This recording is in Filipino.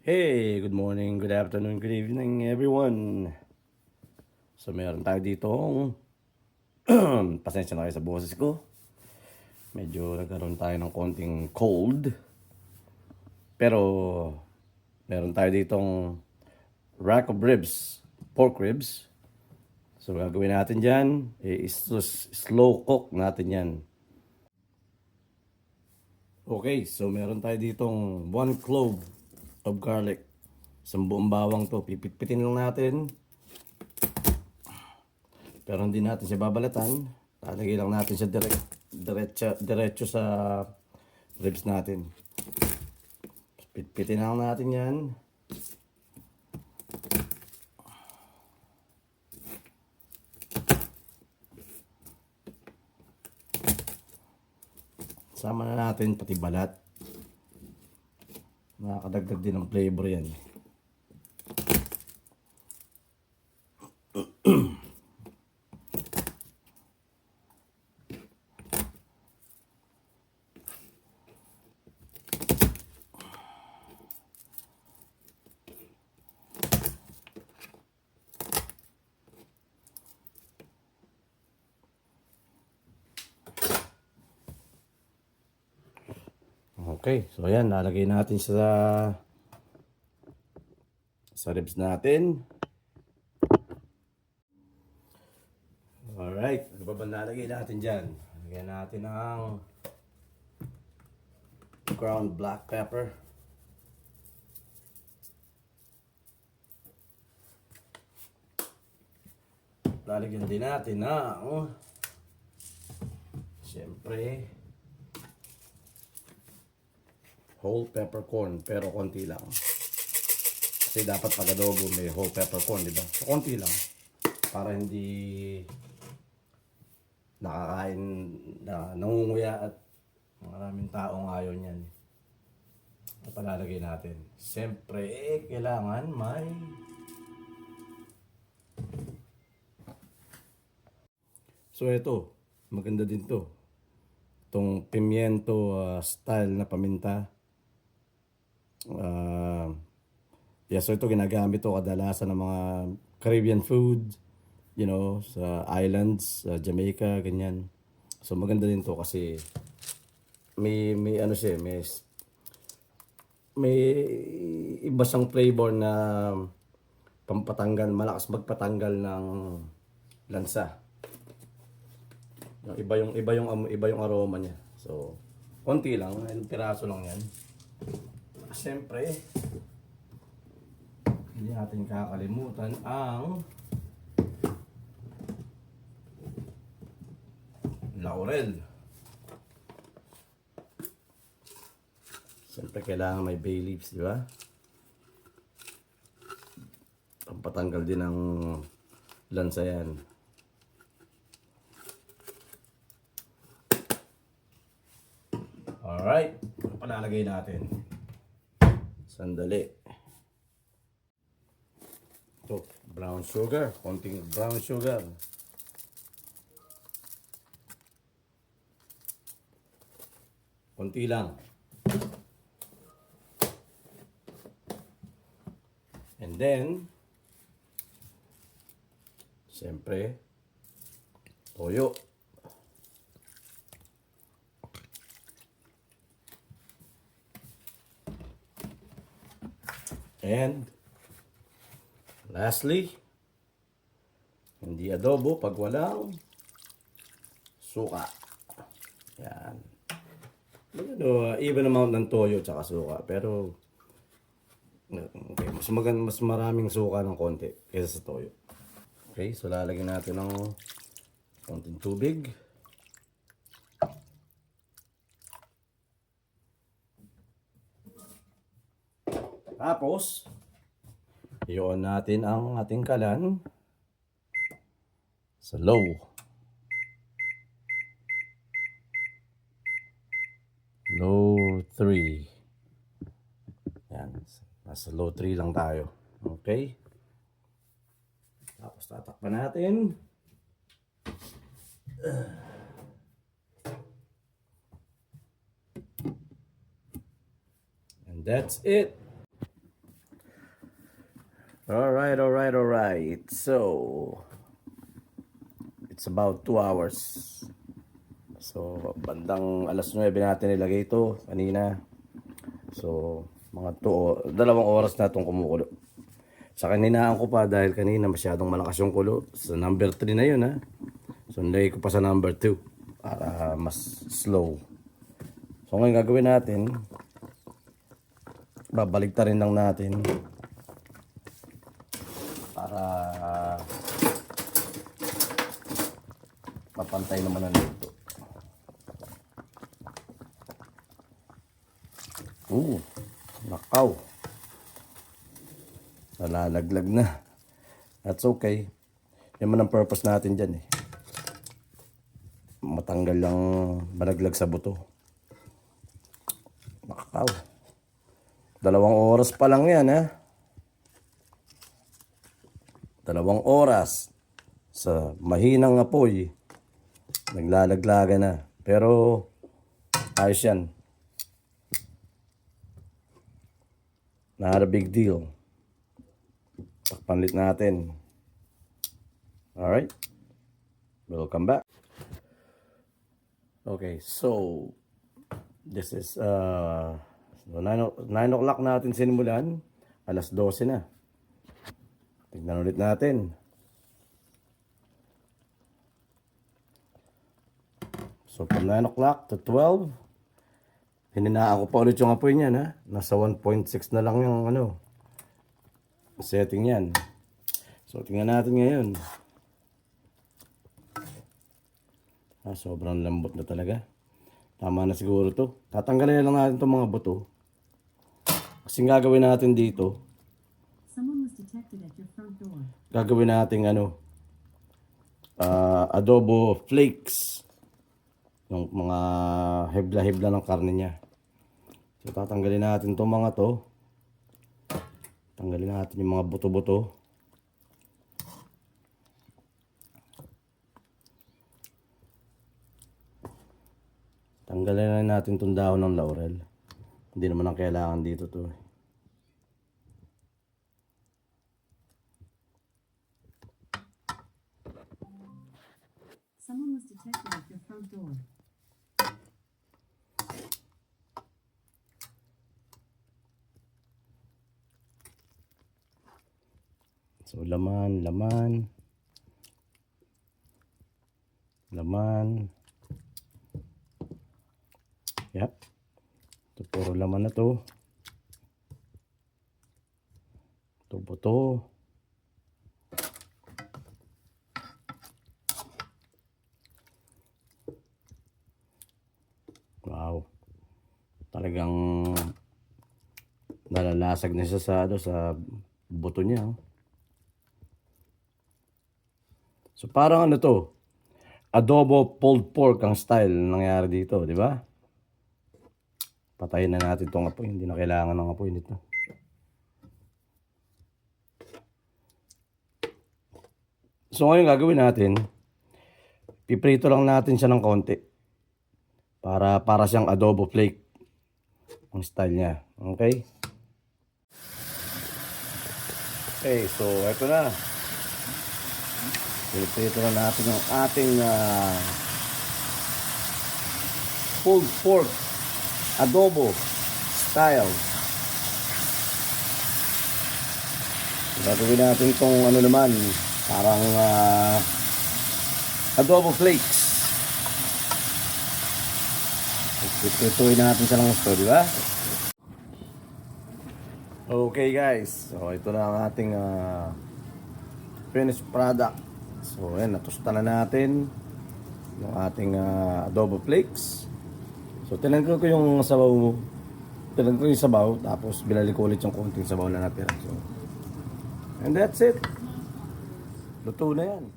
Hey, good morning, good afternoon, good evening everyone. So meron tayo dito, pasensya na kayo sa boses ko. Medyo nagkaroon tayo ng konting cold. Pero meron tayo ditong rack of ribs, pork ribs. So gagawin natin dyan, slow cook natin yan. Okay, so meron tayo ditong 1 clove of garlic. Isang buong bawang to, pipit-pitin lang natin. Pero hindi natin siya babalatan. Lalagay lang natin siya diretso sa ribs natin. Pitpitin lang natin yan. Sama na natin pati balat. Nakakadagdag din ng flavor yan. Okay, so ayan, lalagay natin sa ribs natin. Alright, ano ba ba lalagay natin dyan? Lagyan natin ang ground black pepper. Lalagyan din natin ng siyempre whole peppercorn, pero konti lang. Kasi dapat pag adobo may whole peppercorn, di ba? So, konti lang. Para hindi nakakain na nangunguya at maraming taong ayaw niyan. Ito palalagay natin. Siyempre, kailangan may so ito, maganda din to. Itong pimiento style na paminta. So ito ginagamit to kadalasan ng mga Caribbean food, you know, sa islands, sa Jamaica, ganyan. So maganda din to kasi may ano siya, may iba siyang flavor na pampatanggal, malakas magpatanggal ng lansa. Iba yung aroma niya. So konti lang, ilang piraso lang yan. Siyempre, hindi natin kakalimutan ang laurel. Siyempre, kailangan may bay leaves, di ba? Pampatanggal din ng lansa yan. Alright, ano pa lalagay natin? Sandali. Ito, brown sugar. Konting brown sugar. Konti lang. And then, siyempre, toyo. And lastly, hindi adobo pag walang suka. Yan. Even amount ng toyo at suka. Pero okay, mas maraming suka ng konti kaysa sa toyo. Okay, so lalagyan natin ng konting tubig. Tapos, i-on natin ang ating kalan sa low. Low 3. Yan. Nasa low 3 lang tayo. Okay? Tapos tatakpan natin. And that's it. Alright. So, it's about 2 hours. So, bandang alas 9 natin nilagay ito kanina. So, mga 2 oras na itong kumukulo. Sa kaninaan ko pa dahil kanina masyadong malakas yung kulo. Sa number 3 na yun ha. So, nilagay ko pa sa number 2 para mas slow. So, ngayon gagawin natin, babaligtarin lang natin para mapantay naman ang luto. Nakaw. Nalalaglag na. That's okay. Yan man ang purpose natin dyan eh. Matanggal lang malaglag sa buto. Nakaw. 2 oras pa lang yan ha. 2 oras sa mahinang apoy. Naglalaglaga na. Pero ayos yan. Not a big deal. Takpanlit natin. Alright. Welcome back. Okay, so this is 9 o'clock natin sinimulan. Alas 12 na. Tignan ulit natin. So from 9 o'clock to 12, hininaan ko pa ulit yung apoy niyan ha. Nasa 1.6 na lang yung setting yan. So tingnan natin ngayon. Sobrang lambot na talaga. Tama na siguro to. Tatanggalin lang natin itong mga buto. Kasi gagawin natin dito, gagawin natin adobo flakes. Yung mga hebla-hebla ng karne niya. So tatanggalin natin itong mga to. Tanggalin natin yung mga buto-buto. Tanggalin na natin itong dahon ng laurel. Hindi naman ang kailangan dito to. Someone was detected at your front door. So laman. Yep. Ito puro laman na to. Ito buto. Wow. Talagang nalalasag na siya sa buto niya. So parang to? Adobo pulled pork ang style nangyari dito, di ba? Patayin na natin itong apoy. Hindi na kailangan ng apoy nito. So ngayon gagawin natin, piprito lang natin siya ng konti. Para siyang adobo flake ang style niya. Okay? Okay, so eto na. Piprito na natin ang ating pulled pork adobo style. Gagawin natin itong naman, parang adobo flakes. Itutuin natin siya ng gusto, di ba? Okay guys, so ito na ang ating finished product. So ayan, natusta na natin yung ating adobo flakes. So tinanggal ko yung sabaw, tapos binalik ko ulit yung konting sabaw na natira. So, and that's it. Luto na yan.